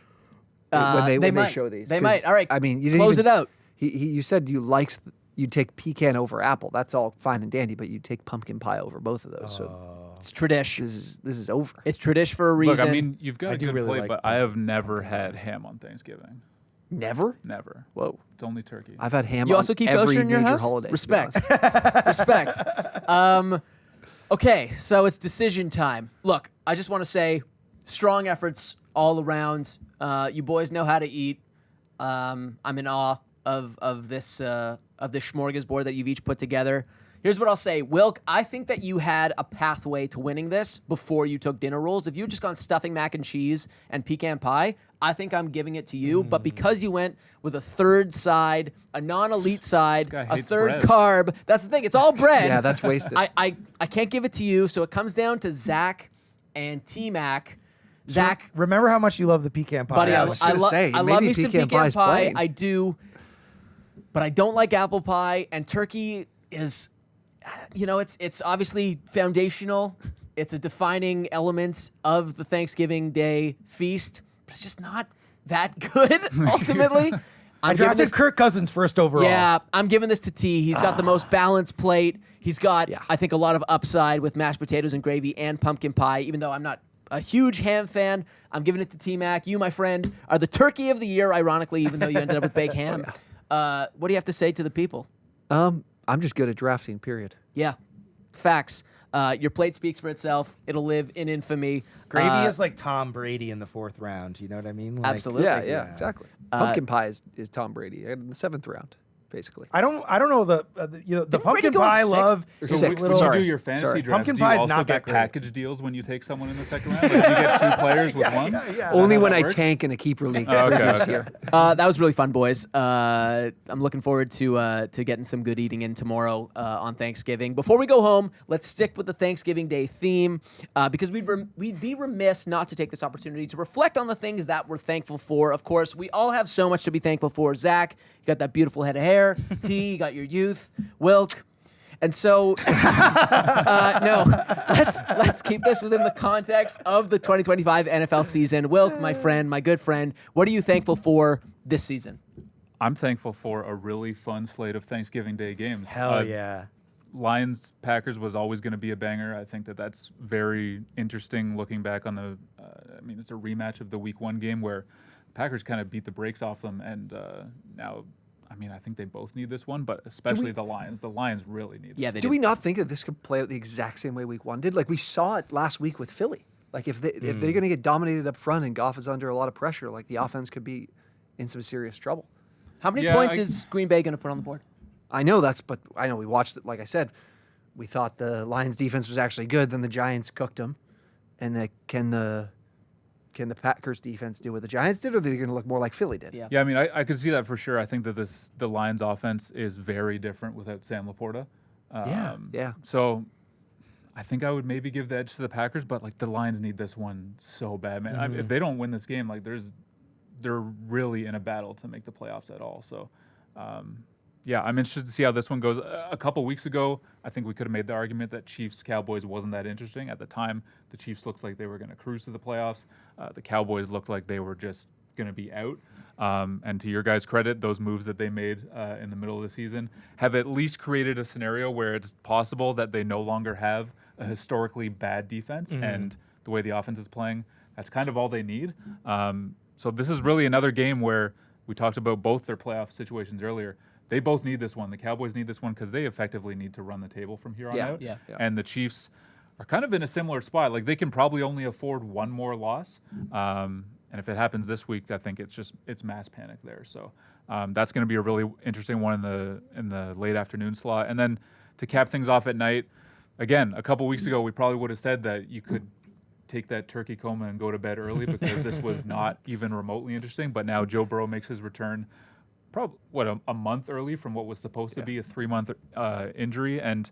when they
might.
show these.
They
'Cause,
might. All right.
I mean, you didn't
close
even-
it out.
You said you'd take pecan over apple. That's all fine and dandy, but you'd take pumpkin pie over both of those. So
It's tradition.
this is over.
It's tradition for a reason.
Look, I mean, you've got
I
a
do
good
really
plate,
like
but I have never had ham on Thanksgiving.
Never.
Never.
Whoa.
It's only turkey.
I've had ham.
you
on
also keep
every
kosher in your
major
house.
holiday. to be
Respect.
honest.
Respect. Okay, so it's decision time. Look, I just want to say, strong efforts all around. You boys know how to eat. I'm in awe of this smorgasbord that you've each put together. Here's what I'll say, Wilk. I think that you had a pathway to winning this before you took dinner rolls. If you had just gone stuffing mac and cheese and pecan pie, I think I'm giving it to you. But because you went with a third side, a non-elite side, a third carb, that's the thing. It's all bread.
Yeah, that's wasted.
I can't give it to you. So it comes down to Zach and T-Mac. Zach,
remember how much you love the pecan pie.
buddy, I love me some pecan pie.
Plain.
I do, but I don't like apple pie. And turkey is, it's obviously foundational. It's a defining element of the Thanksgiving Day feast, but it's just not that good. Ultimately,
I drafted Kirk Cousins first overall.
Yeah, I'm giving this to T. He's got the most balanced plate. He's got, I think, a lot of upside with mashed potatoes and gravy and pumpkin pie. Even though I'm not a huge ham fan, I'm giving it to T-Mac. You, my friend, are the turkey of the year, ironically, even though you ended up with baked ham. What do you have to say to the people?
I'm just good at drafting, period.
Yeah, facts. Your plate speaks for itself. It'll live in infamy.
Gravy is like Tom Brady in the 4th round. You know what I mean? Like,
Absolutely.
Yeah, exactly. Pumpkin pie is Tom Brady in the 7th round, basically.
I don't know the pumpkin pie love.
So when you do your fantasy draft,
pumpkin
do you
pie is
also
not
get
that great.
package deals when you take someone in the 2nd round? Like, do you get 2 players with one?
Yeah.
Only when I
works?
tank in a keeper league
Okay,
this
okay.
year.
That was really fun, boys. I'm looking forward to getting some good eating in tomorrow on Thanksgiving. Before we go home, let's stick with the Thanksgiving Day theme because we'd be remiss not to take this opportunity to reflect on the things that we're thankful for. Of course, we all have so much to be thankful for. Zach, you got that beautiful head of hair. T, you got your youth. Wilk. And so, no, let's keep this within the context of the 2025 NFL season. Wilk, my friend, my good friend, what are you thankful for this season?
I'm thankful for a really fun slate of Thanksgiving Day games.
Hell yeah.
Lions Packers was always going to be a banger. I think that's very interesting looking back on the. It's a rematch of the Week 1 game where the Packers kind of beat the brakes off them, and now. I think they both need this one, but especially the Lions. The Lions really need this.
Yeah, they
Do we not think that this could play out the exact same way Week 1 did? Like, we saw it last week with Philly. Like, if they're going to get dominated up front and Goff is under a lot of pressure, like, the offense could be in some serious trouble.
How many points is Green Bay going to put on the board?
I know we watched it. Like I said, we thought the Lions defense was actually good. Then the Giants cooked them. And can the Packers defense do what the Giants did, or are they going to look more like Philly did?
Yeah.
Yeah, I could see that for sure. I think that the Lions offense is very different without Sam Laporta.
Yeah.
So I think I would maybe give the edge to the Packers, but like the Lions need this one so bad, man. If they don't win this game, like they're really in a battle to make the playoffs at all. So yeah, I'm interested to see how this one goes. A couple weeks ago, I think we could have made the argument that Chiefs-Cowboys wasn't that interesting. At the time, the Chiefs looked like they were going to cruise to the playoffs. The Cowboys looked like they were just going to be out. And to your guys' credit, those moves that they made in the middle of the season have at least created a scenario where it's possible that they no longer have a historically bad defense. And the way the offense is playing, that's kind of all they need. So this is really another game where we talked about both their playoff situations earlier. They both need this one. The Cowboys need this one because they effectively need to run the table from here on out.
Yeah.
And the Chiefs are kind of in a similar spot. Like, they can probably only afford one more loss. And if it happens this week, I think it's mass panic there. So that's going to be a really interesting one in the late afternoon slot. And then to cap things off at night, again, a couple weeks ago, we probably would have said that you could take that turkey coma and go to bed early because this was not even remotely interesting. But now Joe Burrow makes his return probably a month early from what was supposed to be a 3-month injury. And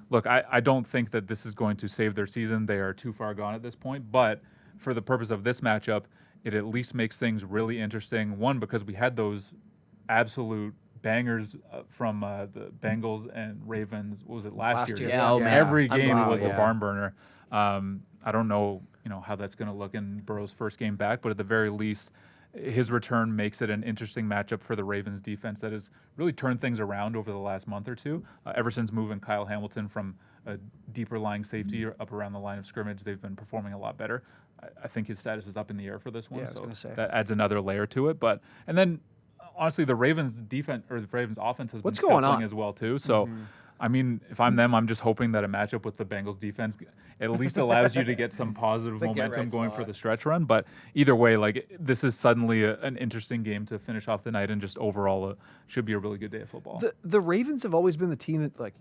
look, I don't think that this is going to save their season. They are too far gone at this point. But for the purpose of this matchup, it at least makes things really interesting. One, because we had those absolute bangers from the Bengals and Ravens. What was it last year?
Yeah, oh, man.
Every game was a
yeah.
barn burner. I don't know, how that's going to look in Burrow's first game back, but at the very least, his return makes it an interesting matchup for the Ravens defense that has really turned things around over the last month or two. Ever since moving Kyle Hamilton from a deeper lying safety up around the line of scrimmage, they've been performing a lot better. I think his status is up in the air for this one, so that adds another layer to it. And then honestly, the Ravens defense or the Ravens offense has been scuffling as well too. So I mean, if I'm them, I'm just hoping that a matchup with the Bengals defense at least allows you to get some positive momentum going for the stretch run. But either way, like this is suddenly an interesting game to finish off the night, and just overall should be a really good day of football.
The Ravens have always been the team that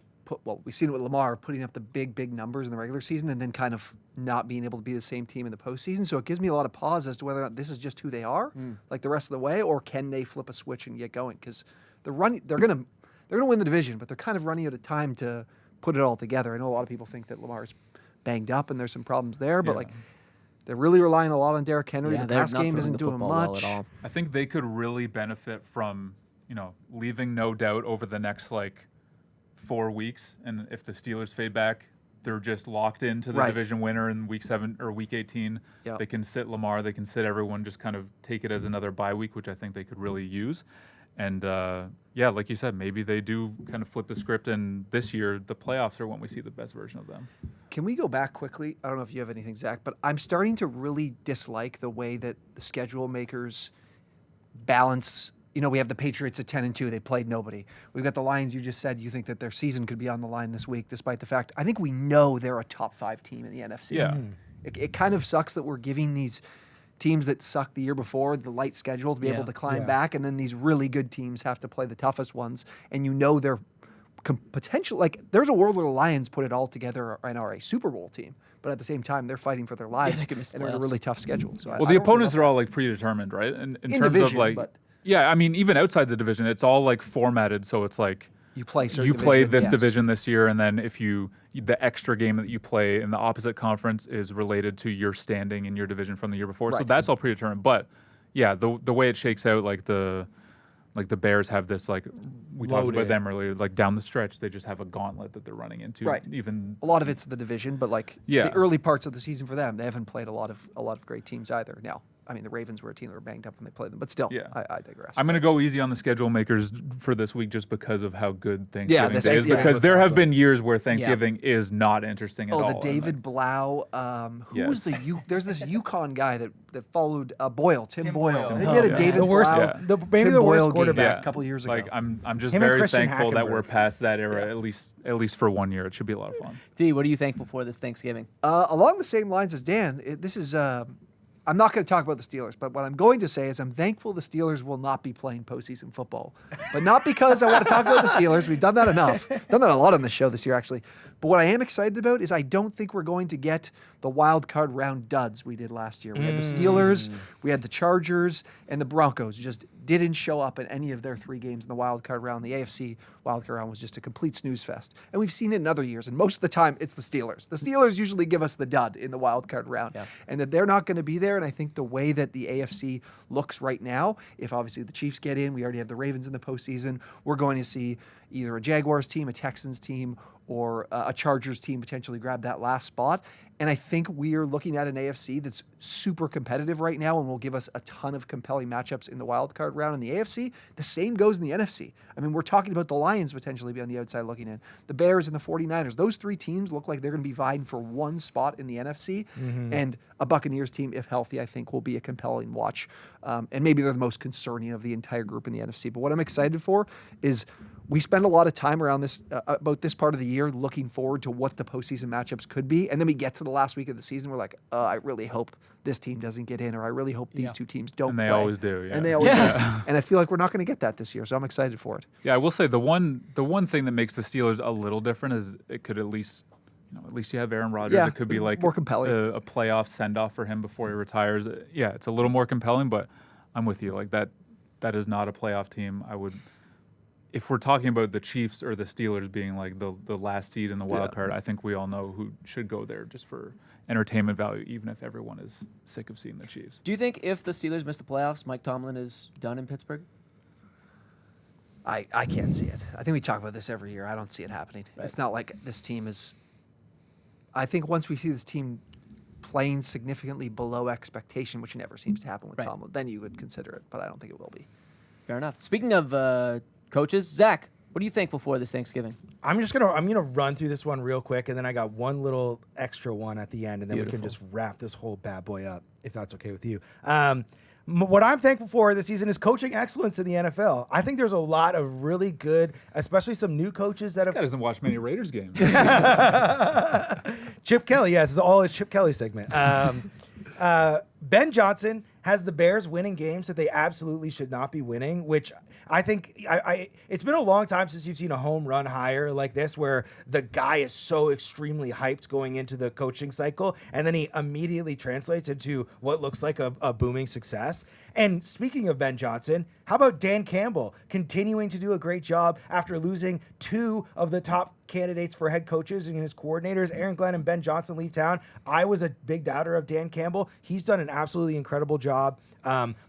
we've seen it with Lamar putting up the big numbers in the regular season and then kind of not being able to be the same team in the postseason. So it gives me a lot of pause as to whether or not this is just who they are, like the rest of the way, or can they flip a switch and get going? Because they're gonna win the division, but they're kind of running out of time to put it all together. I know a lot of people think that Lamar's banged up and there's some problems there, but like they're really relying a lot on Derrick Henry.
Yeah,
the pass game isn't doing much.
Well at all.
I think they could really benefit from, leaving no doubt over the next 4 weeks. And if the Steelers fade back, they're just locked into the division winner in week 7 or week 18.
Yep.
They can sit Lamar, they can sit everyone, just kind of take it as another bye week, which I think they could really use. And like you said, maybe they do kind of flip the script, and this year the playoffs are when we see the best version of them.
Can we go back quickly? I don't know if you have anything, Zach, but I'm starting to really dislike the way that the schedule makers balance. We have the Patriots at 10-2. They played nobody. We've got the Lions. You just said you think that their season could be on the line this week, despite the fact I think we know they're a top 5 team in the NFC.
Yeah.
It kind of sucks that we're giving these teams that sucked the year before the light schedule to be able to climb back, and then these really good teams have to play the toughest ones, and they're potential. Like there's a world where the Lions put it all together and are a Super Bowl team, but at the same time they're fighting for their lives and they're in a really tough schedule. So
the opponents are all predetermined, right? And in terms
division,
of I mean, even outside the division, it's all formatted, so it's
you play
this division this year, and then if the extra game that you play in the opposite conference is related to your standing in your division from the year before. So that's all predetermined. But the way it shakes out, the Bears have this we talked about them earlier, down the stretch they just have a gauntlet that they're running into.
Right.
Even
a lot of it's the division, but the early parts of the season for them, they haven't played a lot of great teams either. Now, I mean, the Ravens were a team that were banged up when they played them, but still, I digress.
I'm going to go easy on the schedule makers for this week just because of how good Thanksgiving is.
Yeah,
because there have been years where Thanksgiving is not interesting at all.
Oh, the David Blau. Who was there's this Yukon guy that followed Boyle, Tim Boyle. They had a David Blau.
Maybe the worst quarterback
a couple years ago.
I'm just very thankful that we're past that era, at least for 1 year. It should be a lot of fun.
D, what are you thankful for this Thanksgiving?
Along the same lines as Dan, this is... I'm not going to talk about the Steelers, but what I'm going to say is I'm thankful the Steelers will not be playing postseason football. But not because I want to talk about the Steelers. We've done that enough. Done that a lot on the show this year, actually. But what I am excited about is I don't think we're going to get the wild card round duds we did last year. We had the Steelers, we had the Chargers, and the Broncos just didn't show up in any of their 3 games in the wild card round. The AFC wild card round was just a complete snooze fest. And we've seen it in other years, and most of the time it's the Steelers. The Steelers usually give us the dud in the wild card round, and that they're not going to be there. And I think the way that the AFC looks right now, if obviously the Chiefs get in, we already have the Ravens in the postseason, we're going to see either a Jaguars team, a Texans team, or a Chargers team potentially grab that last spot. And I think we are looking at an AFC that's super competitive right now and will give us a ton of compelling matchups in the wild card round. In the AFC, the same goes in the NFC. I mean, we're talking about the Lions potentially be on the outside looking in, the Bears and the 49ers. Those 3 teams look like they're going to be vying for 1 spot in the NFC. And a Buccaneers team, if healthy, I think will be a compelling watch. And maybe they're the most concerning of the entire group in the NFC. But what I'm excited for is we spend a lot of time around this about this part of the year looking forward to what the postseason matchups could be, and then we get to the last week of the season, we're like, I really hope this team doesn't get in, or I really hope these 2 teams don't.
And they
play.
always do,
And they always do. And I feel like we're not going to get that this year, so I'm excited for it.
Yeah, I will say the one thing that makes the Steelers a little different is it could at least you have Aaron Rodgers. It could be
more compelling.
A playoff send off for him before he retires. Yeah, it's a little more compelling, but I'm with you. That is not a playoff team. If we're talking about the Chiefs or the Steelers being the last seed in the wild card, I think we all know who should go there just for entertainment value, even if everyone is sick of seeing the Chiefs.
Do you think if the Steelers miss the playoffs, Mike Tomlin is done in Pittsburgh?
I can't see it. I think we talk about this every year. I don't see it happening. Right. It's not like this team is... I think once we see this team playing significantly below expectation, which never seems to happen with Tomlin, then you would consider it, but I don't think it will be.
Fair enough. Speaking of... coaches, Zach, What are you thankful for this Thanksgiving?
I'm gonna run through this one real quick, and then I got one little extra one at the end, and then we can just wrap this whole bad boy up, if that's okay with you. What I'm thankful for this season is coaching excellence in the NFL. I think there's a lot of really good, especially some new coaches that
This guy doesn't watch many Raiders games.
Chip Kelly, yes, it's all a Chip Kelly segment. Ben Johnson has the Bears winning games that they absolutely should not be winning, which I think it's been a long time since you've seen a home run hire like this, where the guy is so extremely hyped going into the coaching cycle, and then he immediately translates into what looks like a booming success. And speaking of Ben Johnson, how about Dan Campbell continuing to do a great job after losing two of the top candidates for head coaches and his coordinators, Aaron Glenn and Ben Johnson, leave town. I was a big doubter of Dan Campbell. He's done an absolutely incredible job.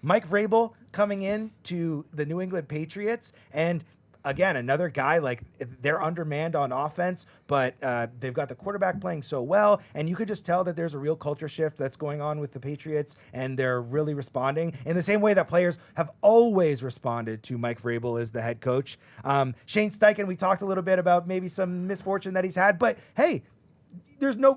Mike Vrabel coming in to the New England Patriots, and again, another guy, like, they're undermanned on offense, but they've got the quarterback playing so well, and you could just tell that there's a real culture shift that's going on with the Patriots, and they're really responding in the same way that players have always responded to Mike Vrabel as the head coach. Shane Steichen, we talked a little bit about maybe some misfortune that he's had, but hey,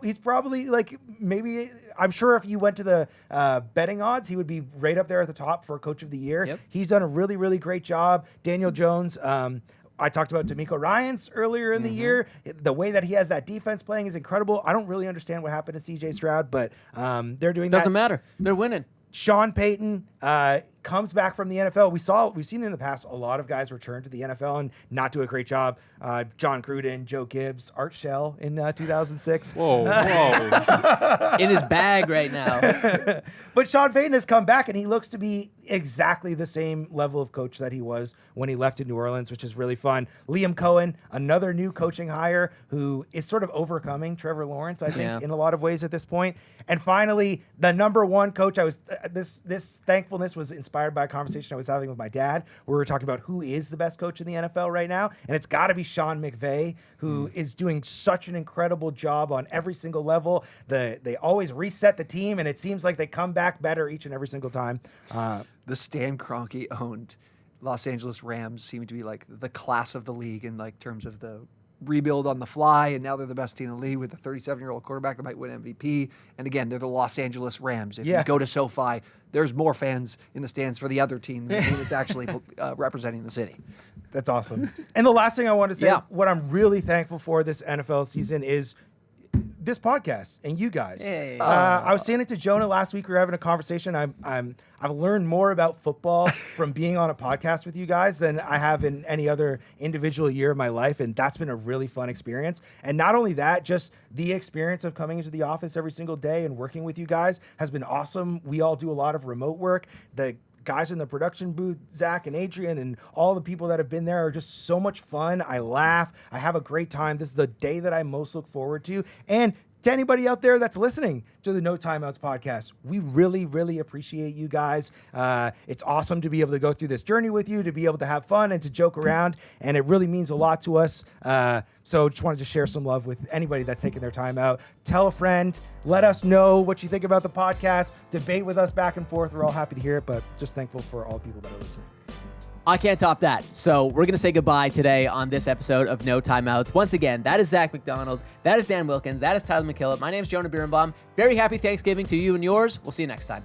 he's probably, like, maybe, I'm sure if you went to the betting odds, he would be right up there at the top for Coach of the Year.
Yep.
He's done a really, really great job. Daniel Jones, I talked about D'Amico Ryans earlier in the year. The way that he has that defense playing is incredible. I don't really understand what happened to CJ Stroud, but they're doing that.
Doesn't matter. They're winning.
Sean Payton comes back from the NFL. We've seen in the past a lot of guys return to the NFL and not do a great job. John Gruden, Joe Gibbs, Art Shell in 2006.
Whoa.
In his bag right now.
But Sean Payton has come back, and he looks to be exactly the same level of coach that he was when he left in New Orleans, which is really fun. Liam Cohen, another new coaching hire who is sort of overcoming Trevor Lawrence, I think, in a lot of ways at this point. And finally, the number one coach, this thankfulness was inspired by a conversation I was having with my dad, where we were talking about who is the best coach in the NFL right now. And it's got to be Sean McVay, who is doing such an incredible job on every single level. They always reset the team, and it seems like they come back better each and every single time.
The Stan Kroenke owned Los Angeles Rams seem to be like the class of the league in like terms of the rebuild on the fly, and now they're the best team in the league with a 37-year-old quarterback that might win MVP. And again, they're the Los Angeles Rams. If you go to SoFi, there's more fans in the stands for the other team than the team that's actually representing the city.
That's awesome. And the last thing I want to say, what I'm really thankful for this NFL season is this podcast and you guys.
Hey.
I was saying it to Jonah last week. We were having a conversation. I've learned more about football from being on a podcast with you guys than I have in any other individual year of my life, and that's been a really fun experience. And not only that, just the experience of coming into the office every single day and working with you guys has been awesome. We all do a lot of remote work. The guys in the production booth, Zach and Adrian, and all the people that have been there are just so much fun. I laugh. I have a great time. This is the day that I most look forward to. And to anybody out there that's listening to the No Timeouts podcast, we really, really appreciate you guys. It's awesome to be able to go through this journey with you, to be able to have fun and to joke around, and it really means a lot to us. So just wanted to share some love with anybody that's taking their time out. Tell a friend. Let us know what you think about the podcast. Debate with us back and forth. We're all happy to hear it, but just thankful for all the people that are listening.
I can't top that. So we're going to say goodbye today on this episode of No Timeouts. Once again, that is Zak McDonald. That is Dan Wilkins. That is Tyler MacKillop. My name is Jonah Birenbaum. Very happy Thanksgiving to you and yours. We'll see you next time.